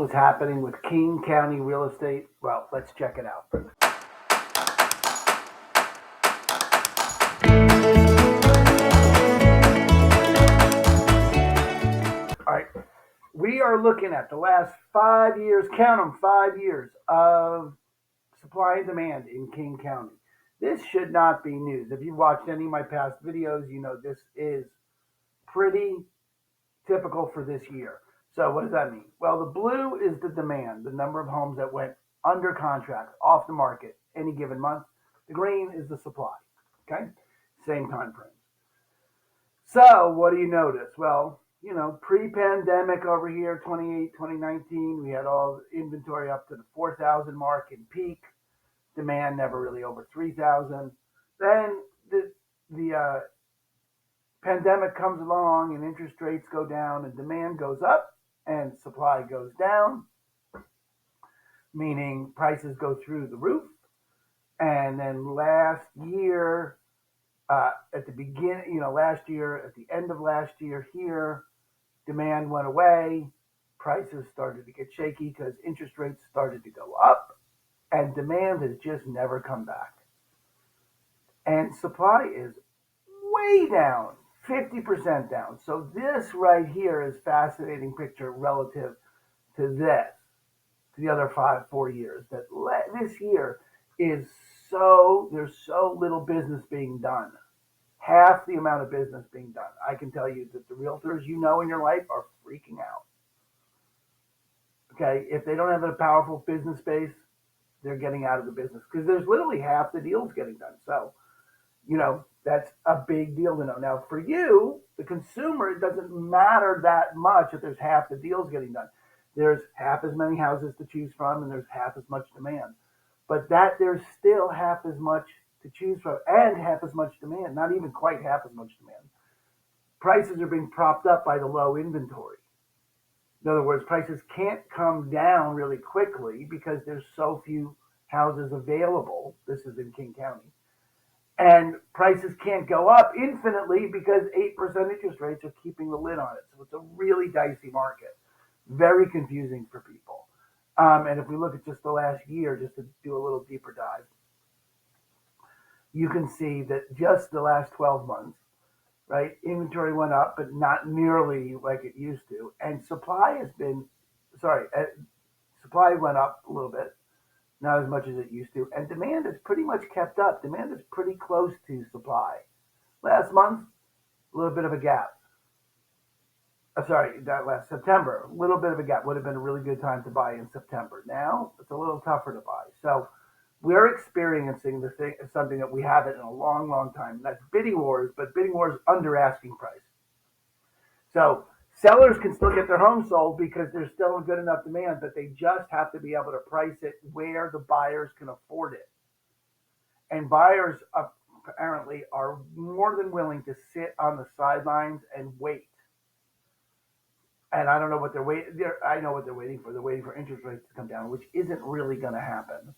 is happening with King County real estate? Well, let's check it out. All right, we are looking at the last 5 years, count them, 5 years of supply and demand in King County. This should not be news. If you've watched any of my past videos, you know this is pretty typical for this year. So what does that mean? Well, the blue is the demand, the number of homes that went under contract, off the market any given month. The green is the supply. Okay? Same time frames. So what do you notice? Well, pre-pandemic over here, 2019, we had all the inventory up to the 4,000 mark in peak. Demand never really over 3,000. Then the pandemic comes along and interest rates go down and demand goes up and supply goes down, meaning prices go through the roof. And then last year, at the beginning, last year, at the end of last year here, demand went away. Prices started to get shaky because interest rates started to go up, and demand has just never come back. And supply is way down, 50% down. So this right here is a fascinating picture relative to this, to the other 4 years. That this year is there's so little business being done. Half the amount of business being done. I can tell you that the realtors you know in your life are freaking out. Okay, if they don't have a powerful business base, they're getting out of the business because there's literally half the deals getting done. So, that's a big deal to know. Now, for you, the consumer, it doesn't matter that much if there's half the deals getting done. There's half as many houses to choose from, and there's half as much demand. But there's still half as much to choose from and half as much demand, not even quite half as much demand. Prices are being propped up by the low inventory. In other words, prices can't come down really quickly because there's so few houses available. This is in King County. And prices can't go up infinitely because 8% interest rates are keeping the lid on it. So it's a really dicey market. Very confusing for people. And if we look at just the last year, just to do a little deeper dive, you can see that just the last 12 months, right, inventory went up, but not nearly like it used to. And supply went up a little bit, not as much as it used to. And demand has pretty much kept up. Demand is pretty close to supply. Last month, a little bit of a gap. That last September, a little bit of a gap. Would have been a really good time to buy in September. Now, it's a little tougher to buy. So we're experiencing something that we haven't in a long, long time. That's bidding wars, but bidding wars under asking price. So sellers can still get their home sold because there's still a good enough demand, but they just have to be able to price it where the buyers can afford it. And buyers apparently are more than willing to sit on the sidelines and wait. And I don't know what they're waiting. I know what they're waiting for. They're waiting for interest rates to come down, which isn't really going to happen.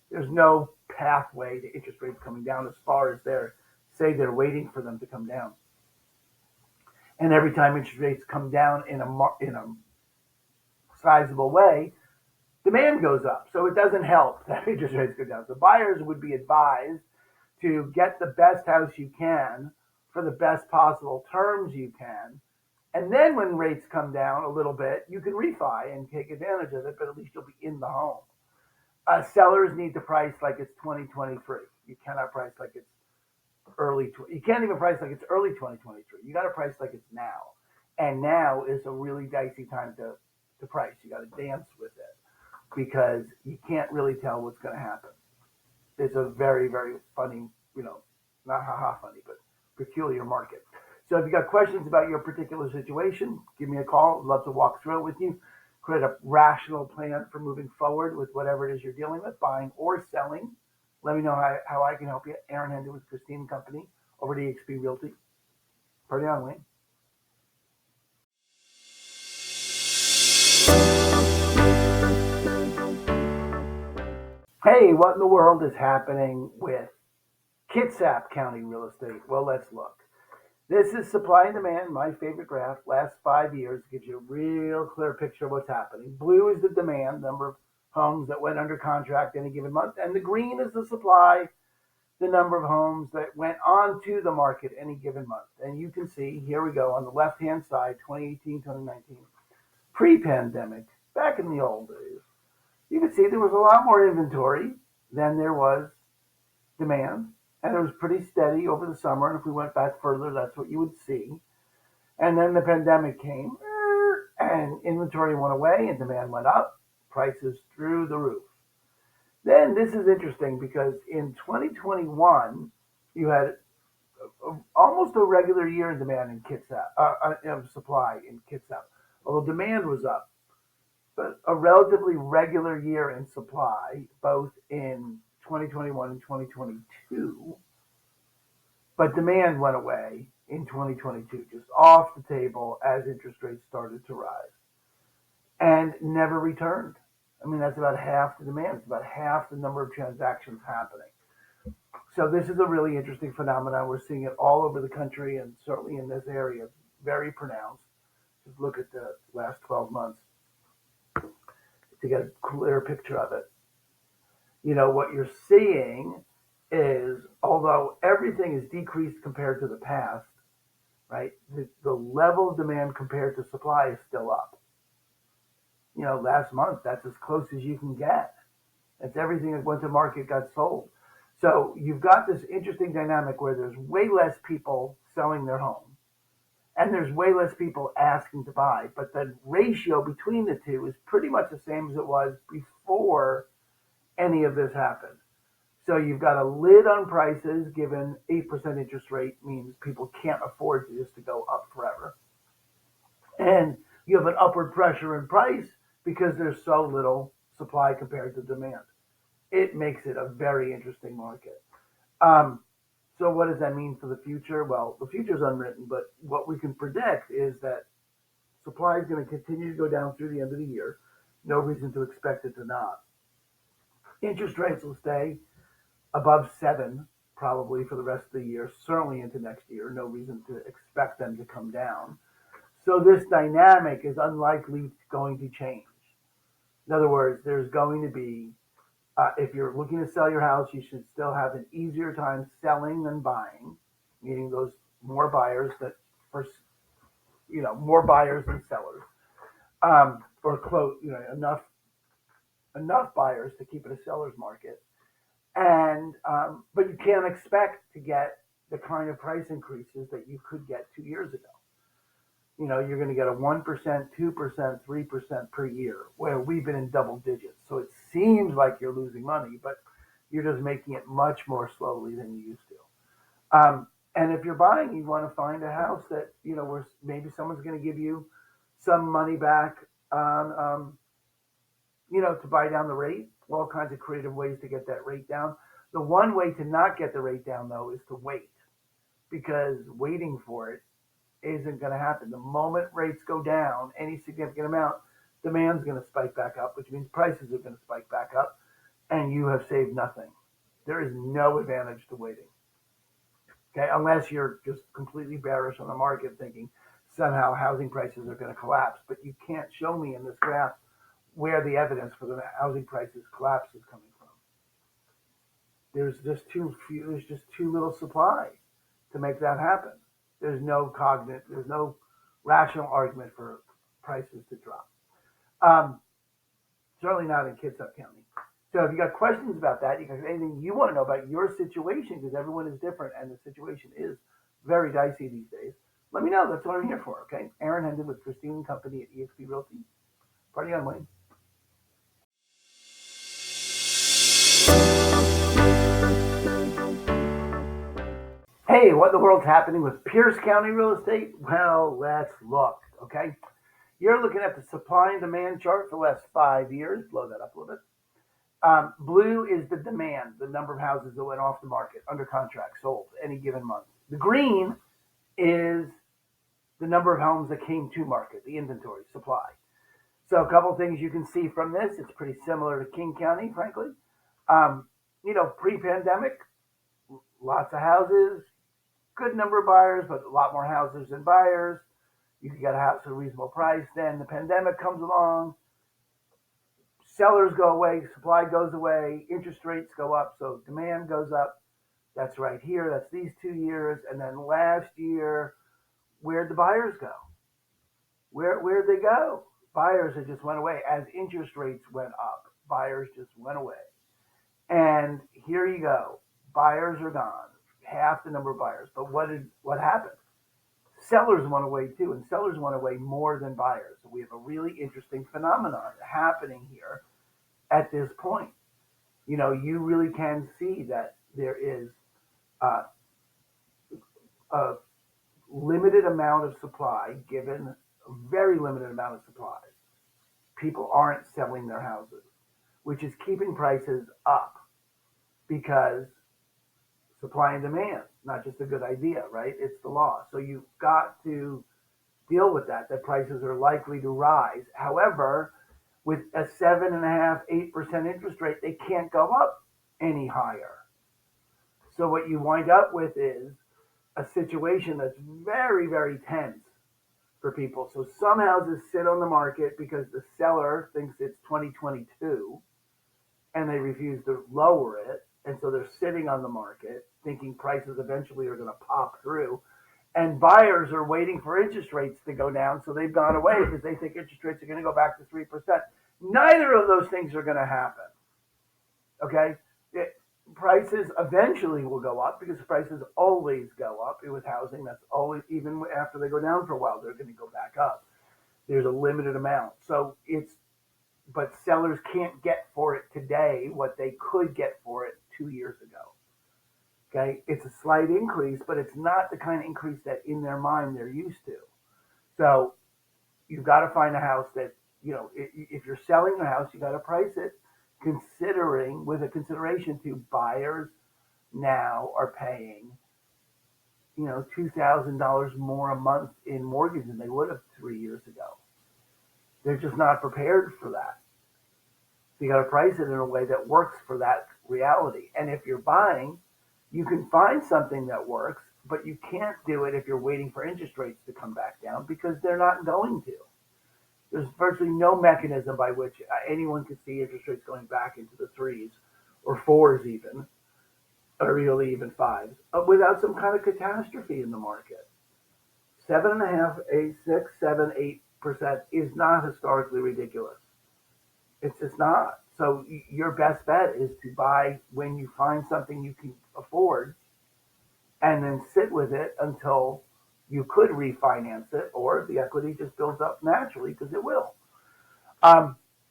There's no pathway to interest rates coming down as far as they're waiting for them to come down. And every time interest rates come down in a sizable way, demand goes up. So it doesn't help that interest rates go down. So buyers would be advised to get the best house you can for the best possible terms you can. And then when rates come down a little bit, you can refi and take advantage of it, but at least you'll be in the home. Sellers need to price like it's 2023. You cannot price like it's you can't even price like it's early 2023. You got to price like it's now. And now is a really dicey time to price. You got to dance with it because you can't really tell what's going to happen. It's a very, very funny, not funny, but peculiar market. So if you got questions about your particular situation, give me a call. I'd love to walk through it with you, create a rational plan for moving forward with whatever it is you're dealing with, buying or selling. Let me know how I can help you. Aaron Hendon with Christine & Company over at eXp Realty. Party on, Wayne. Hey, what in the world is happening with Kitsap County real estate? Well, let's look. This is supply and demand, my favorite graph. Last 5 years gives you a real clear picture of what's happening. Blue is the demand, number of homes that went under contract any given month, and the green is the supply, the number of homes that went onto the market any given month. And you can see, here we go, on the left-hand side, 2018, 2019, pre-pandemic, back in the old days. You can see there was a lot more inventory than there was demand, and it was pretty steady over the summer. And if we went back further, that's what you would see. And then the pandemic came, and inventory went away, and demand went up, prices through the roof. Then this is interesting because in 2021, you had almost a regular year in demand in Kitsap, supply in Kitsap. Although demand was up, but a relatively regular year in supply, both in 2021 and 2022. But demand went away in 2022, just off the table as interest rates started to rise, and never returned. I mean, that's about half the demand. It's about half the number of transactions happening. So this is a really interesting phenomenon. We're seeing it all over the country, and certainly in this area, very pronounced. Just look at the last 12 months to get a clear picture of it. You know, what you're seeing is, although everything is decreased compared to the past, right, the level of demand compared to supply is still up. You know, last month, that's as close as you can get. That's everything that went to market got sold. So you've got this interesting dynamic where there's way less people selling their home, and there's way less people asking to buy. But the ratio between the two is pretty much the same as it was before any of this happened. So you've got a lid on prices, given 8% interest rate means people can't afford to just to go up forever. And you have an upward pressure in price because there's so little supply compared to demand. It makes it a very interesting market. So what does that mean for the future? Well, the future is unwritten, but what we can predict is that supply is going to continue to go down through the end of the year. No reason to expect it to not. Interest rates will stay above 7 probably for the rest of the year, certainly into next year. No reason to expect them to come down. So this dynamic is unlikely going to change. In other words, there's going to be, if you're looking to sell your house, you should still have an easier time selling than buying, meaning those more buyers that first, more buyers than sellers, or quote, enough buyers to keep it a seller's market. And but you can't expect to get the kind of price increases that you could get 2 years ago. You know, you're going to get a 1%, 2%, 3% per year, where we've been in double digits. So it seems like you're losing money, but you're just making it much more slowly than you used to. And if you're buying, you want to find a house that, where maybe someone's going to give you some money back on, to buy down the rate. All kinds of creative ways to get that rate down. The one way to not get the rate down, though, is to wait, because waiting for it isn't going to happen. The moment rates go down any significant amount, demand's going to spike back up, which means prices are going to spike back up, and you have saved nothing. There is no advantage to waiting. Okay, unless you're just completely bearish on the market, thinking somehow housing prices are going to collapse. But you can't show me in this graph where the evidence for the housing prices collapse is coming from. There's just too little supply to make that happen. There's no rational argument for prices to drop. Certainly not in Kitsap County. So if you got questions about that, you got anything you want to know about your situation, because everyone is different and the situation is very dicey these days, let me know. That's what I'm here for, okay? Aaron Hendon with Christine & Company at eXp Realty. Party on, Wayne. Hey, what in the world's happening with Pierce County real estate? Well, let's look, okay? You're looking at the supply and demand chart for the last 5 years. Blow that up a little bit. Blue is the demand, the number of houses that went off the market, under contract, sold any given month. The green is the number of homes that came to market, the inventory, supply. So a couple of things you can see from this. It's pretty similar to King County, frankly. Pre-pandemic, lots of houses, good number of buyers, but a lot more houses than buyers. You can get a house at a reasonable price. Then the pandemic comes along, sellers go away, supply goes away, interest rates go up, so demand goes up. That's right here. That's these 2 years. And then last year, where'd the buyers go? Where'd they go? Buyers had just went away. As interest rates went up, buyers just went away. And here you go. Buyers are gone. Half the number of buyers. But what happened? Sellers went away too, and sellers went away more than buyers. So we have a really interesting phenomenon happening here at this point. You really can see that there is a limited amount of supply, given a very limited amount of supply. People aren't selling their houses, which is keeping prices up because supply and demand, not just a good idea, right? It's the law. So you've got to deal with that prices are likely to rise. However, with a 7.5%, 8% interest rate, they can't go up any higher. So what you wind up with is a situation that's very, very tense for people. So some houses sit on the market because the seller thinks it's 2022 and they refuse to lower it. And so they're sitting on the market thinking prices eventually are going to pop through. And buyers are waiting for interest rates to go down. So they've gone away because they think interest rates are going to go back to 3%. Neither of those things are going to happen. Okay? Prices eventually will go up because prices always go up with housing. That's always, even after they go down for a while, they're going to go back up. There's a limited amount. But sellers can't get for it today what they could get for it 2 years ago. Okay? It's a slight increase, but it's not the kind of increase that in their mind they're used to. So you've got to find a house that, if you're selling a house, you got to price it with a consideration to buyers now are paying, $2,000 more a month in mortgage than they would have 3 years ago. They're just not prepared for that. So you got to price it in a way that works for that reality. And if you're buying, you can find something that works, but you can't do it if you're waiting for interest rates to come back down because they're not going to. There's virtually no mechanism by which anyone could see interest rates going back into the threes or fours even, or really even fives, without some kind of catastrophe in the market. 7.5%, 8%, 6%, 7%, 8% is not historically ridiculous. It's just not. So your best bet is to buy when you find something you can afford and then sit with it until you could refinance it, or the equity just builds up naturally because it will.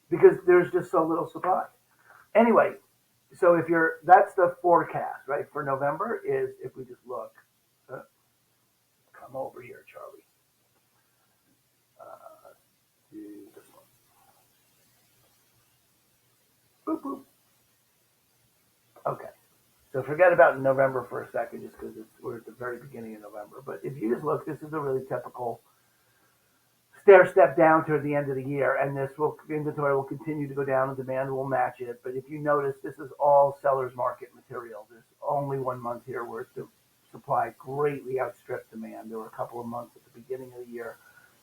Because there's just so little supply. Anyway, so that's the forecast, right, for November is, if we just look, come over here, Charlie. Do this one. Boop, boop. Okay. So forget about November for a second, just because we're at the very beginning of November. But if you just look, this is a really typical stair step down toward the end of the year, and inventory will continue to go down and demand will match it. But if you notice, this is all seller's market material. There's only 1 month here where the supply greatly outstripped demand. There were a couple of months at the beginning of the year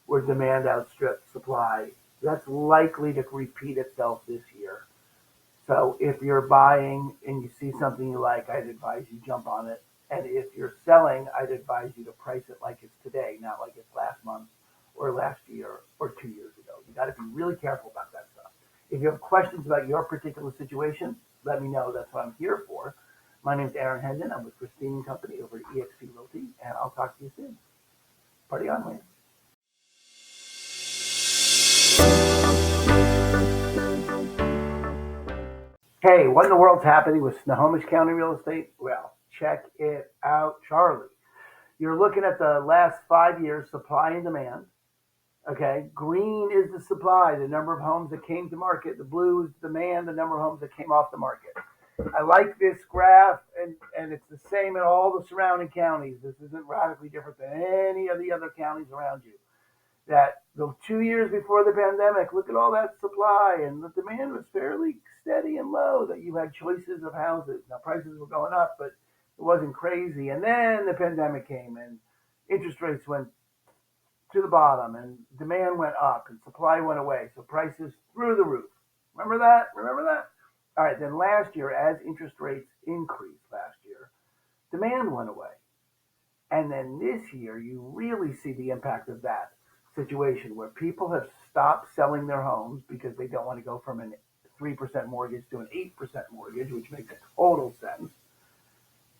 where demand outstripped supply. That's likely to repeat itself this year. So if you're buying and you see something you like, I'd advise you jump on it. And if you're selling, I'd advise you to price it like it's today, not like it's last month or last year or 2 years ago. You got to be really careful about that stuff. If you have questions about your particular situation, let me know. That's what I'm here for. My name is Hendon. I'm with Christine & Company over at eXp Realty, and I'll talk to you soon. Party on, man. Hey, what in the world's happening with Snohomish County real estate? Well, check it out, Charlie. You're looking at the last 5 years supply and demand. Okay, green is the supply, the number of homes that came to market. The blue is demand, the number of homes that came off the market. I like this graph, and it's the same in all the surrounding counties. This isn't radically different than any of the other counties around you. That the 2 years before the pandemic, look at all that supply, and the demand was fairly steady and low, that you had choices of houses. Now, prices were going up, but It wasn't crazy. And then the pandemic came and interest rates went to the bottom and demand went up and supply went away. So prices through the roof. Remember that? Remember that? All right. Then last year, as interest rates increased last year, demand went away. And then this year, you really see the impact of that situation where people have stopped selling their homes because they don't want to go from a 3% mortgage to an 8% mortgage, which makes total sense.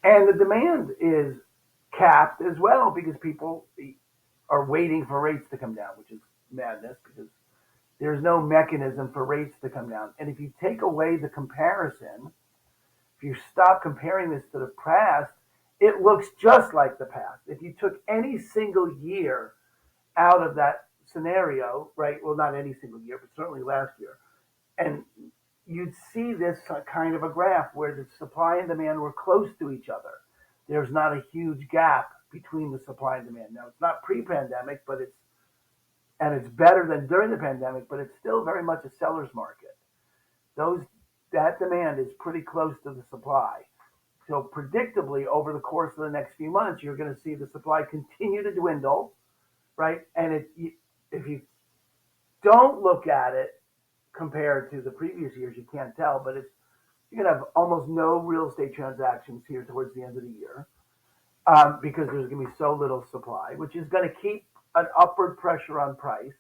And the demand is capped as well because people are waiting for rates to come down, which is madness because there's no mechanism for rates to come down. And if you take away the comparison, if you stop comparing this to the past, it looks just like the past. If you took any single year out of that scenario, right? Well, not any single year, but certainly last year, and you'd see this kind of a graph where the supply and demand were close to each other. There's not a huge gap between the supply and demand. Now, it's not pre-pandemic, but it's better than during the pandemic, but it's still very much a seller's market. That demand is pretty close to the supply. So predictably, over the course of the next few months, you're going to see the supply continue to dwindle, right? And if you don't look at it compared to the previous years, you can't tell, but you're going to have almost no real estate transactions here towards the end of the year because there's going to be so little supply, which is going to keep an upward pressure on price.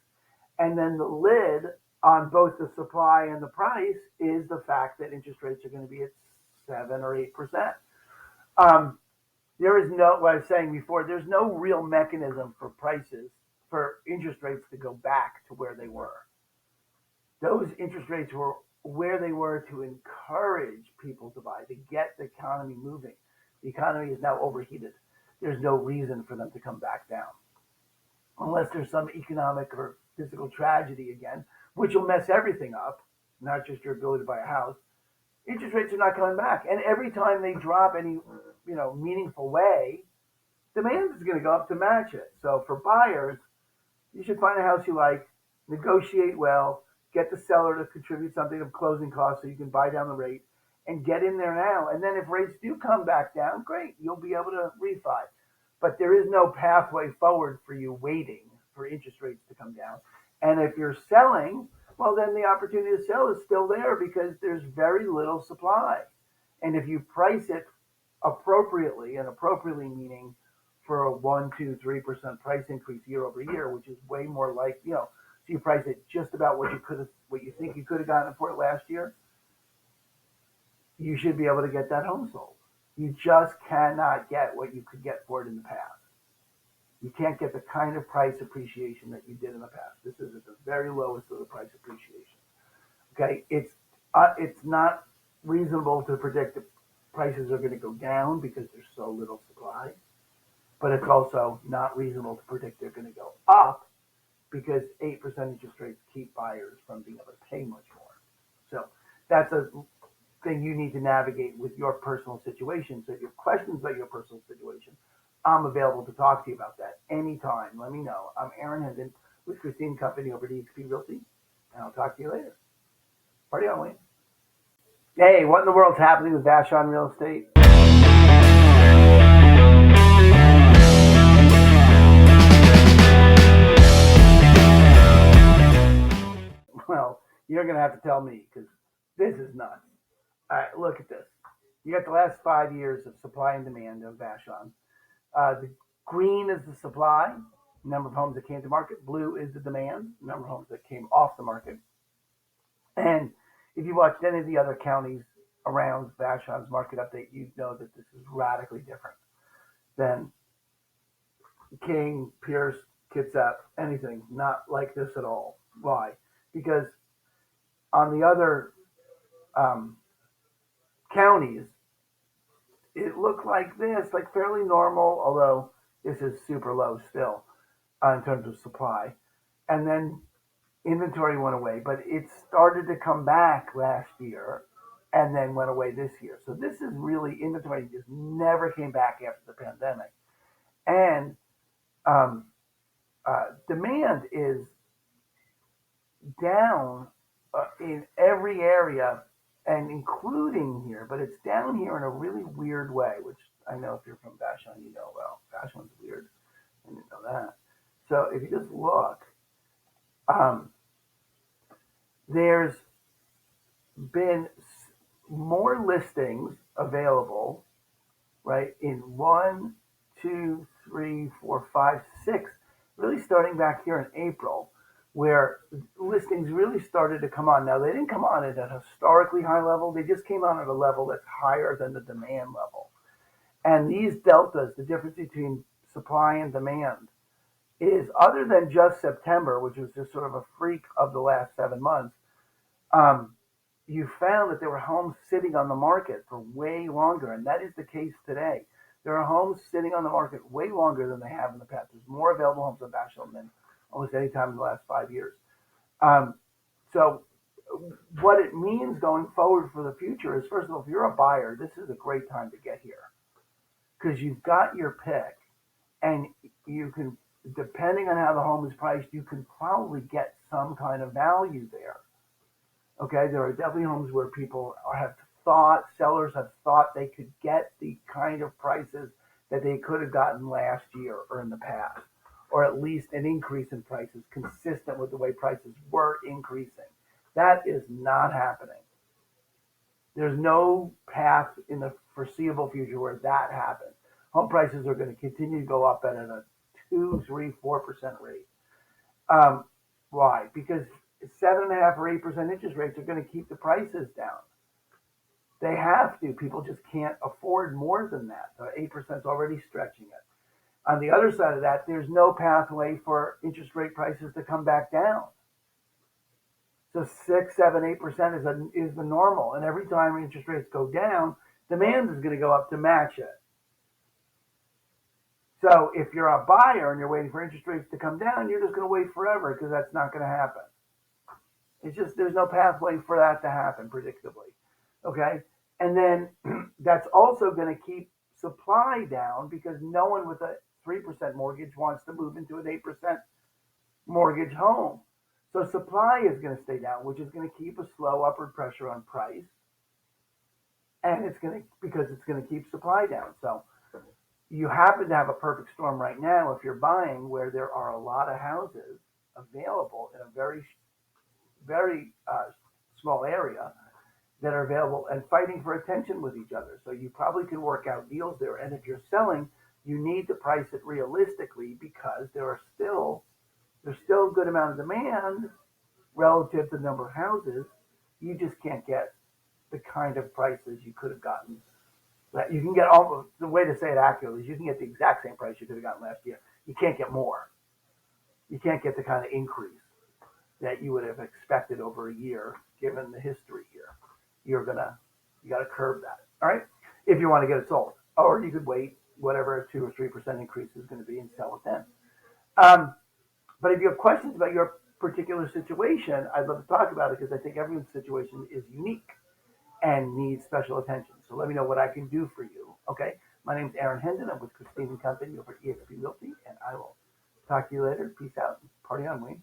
And then the lid on both the supply and the price is the fact that interest rates are going to be at 7 or 8%. There is no, what I was saying before, there's no real mechanism for prices, for interest rates to go back to where they were. Those interest rates were where they were to encourage people to buy, to get the economy moving. The economy is now overheated. There's no reason for them to come back down. Unless there's some economic or physical tragedy again, which will mess everything up, not just your ability to buy a house. Interest rates are not coming back. And every time they drop any, meaningful way, demand is going to go up to match it. So for buyers, you should find a house you like, negotiate well, get the seller to contribute something of closing costs so you can buy down the rate and get in there now. And then if rates do come back down, great, you'll be able to refi. But there is no pathway forward for you waiting for interest rates to come down. And if you're selling, well, then the opportunity to sell is still there because there's very little supply. And if you price it appropriately, and appropriately meaning for a 1, 2, 3% price increase year over year, which is way more like, so you price it just about what you think you could have gotten for it last year, you should be able to get that home sold. You just cannot get what you could get for it in the past. You can't get the kind of price appreciation that you did in the past. This is at the very lowest of the price appreciation. Okay, it's not reasonable to predict that prices are going to go down because there's so little supply, but it's also not reasonable to predict they're going to go up because 8% interest rates keep buyers from being able to pay much more. So that's a thing you need to navigate with your personal situation. So if you have questions about your personal situation, I'm available to talk to you about that anytime. Let me know. I'm Aaron Hendon with Christine Company over at eXp Realty, and I'll talk to you later. Party on, Wayne. Hey, what in the world's happening with Vashon Real Estate? Well, you're going to have to tell me because this is nuts. All right, look at this. You got the last 5 years of supply and demand of Vashon. The green is the supply, number of homes that came to market. Blue is the demand, number of homes that came off the market. And if you watched any of the other counties around Vashon's market update, you'd know that this is radically different than King, Pierce, Kitsap, anything. Not like this at all. Why? Because on the other counties, it looked like this, like fairly normal, although this is super low still in terms of supply. And then inventory went away, but it started to come back last year and then went away this year. So this is really, inventory just never came back after the pandemic. And demand is down in every area and including here, but it's down here in a really weird way, which I know if you're from Vashon, you know, well, Vashon's weird. I didn't know that. So if you just look, um, there's been more listings available, right, in 1, 2, 3, 4, 5, 6, really starting back here in April, where listings really started to come on. Now, they didn't come on at a historically high level. They just came on at a level that's higher than the demand level. And these deltas, the difference between supply and demand, is other than just September, which was just sort of a freak of the last 7 months, um, you found that there were homes sitting on the market for way longer, and that is the case today. There are homes sitting on the market way longer than they have in the past. There's more available homes in Vashon than almost any time in the last 5 years. Um, so what it means going forward for the future is, first of all, if you're a buyer, this is a great time to get here because you've got your pick, and you can, depending on how the home is priced, you can probably get some kind of value there. Okay, there are definitely homes where people sellers have thought they could get the kind of prices that they could have gotten last year or in the past, or at least an increase in prices consistent with the way prices were increasing. That is not happening. There's no path in the foreseeable future where that happens. Home prices are going to continue to go up at a 2, 3, 4% rate. Why? Because 7.5 or 8% interest rates are going to keep the prices down. They have to. People just can't afford more than that. So 8% is already stretching it. On the other side of that, there's no pathway for interest rate prices to come back down. So 6, 7, 8% is the normal. And every time interest rates go down, demand is going to go up to match it. So if you're a buyer and you're waiting for interest rates to come down, you're just going to wait forever because that's not going to happen. It's just there's no pathway for that to happen predictably. Okay? And then that's also going to keep supply down because no one with a 3% mortgage wants to move into an 8% mortgage home. So supply is going to stay down, which is going to keep a slow upward pressure on price. And it's going to, because it's going to keep supply down. So you happen to have a perfect storm right now if you're buying where there are a lot of houses available in a very, very small area that are available and fighting for attention with each other. So you probably can work out deals there. And if you're selling, you need to price it realistically because there's still a good amount of demand relative to the number of houses. You just can't get the kind of prices you could have gotten. That you can get almost, the way to say it accurately is you can get the exact same price you could have gotten last year. You can't get more. You can't get the kind of increase that you would have expected over a year given the history here. You got to curb that. All right. If you want to get it sold, or you could wait whatever a 2 or 3% increase is going to be and sell it then. But if you have questions about your particular situation, I'd love to talk about it because I think everyone's situation is unique and needs special attention. So let me know what I can do for you. Okay. My name is Aaron Hendon. I'm with Christine & Company over at eXp Realty, and I will talk to you later. Peace out. Party on, Wayne.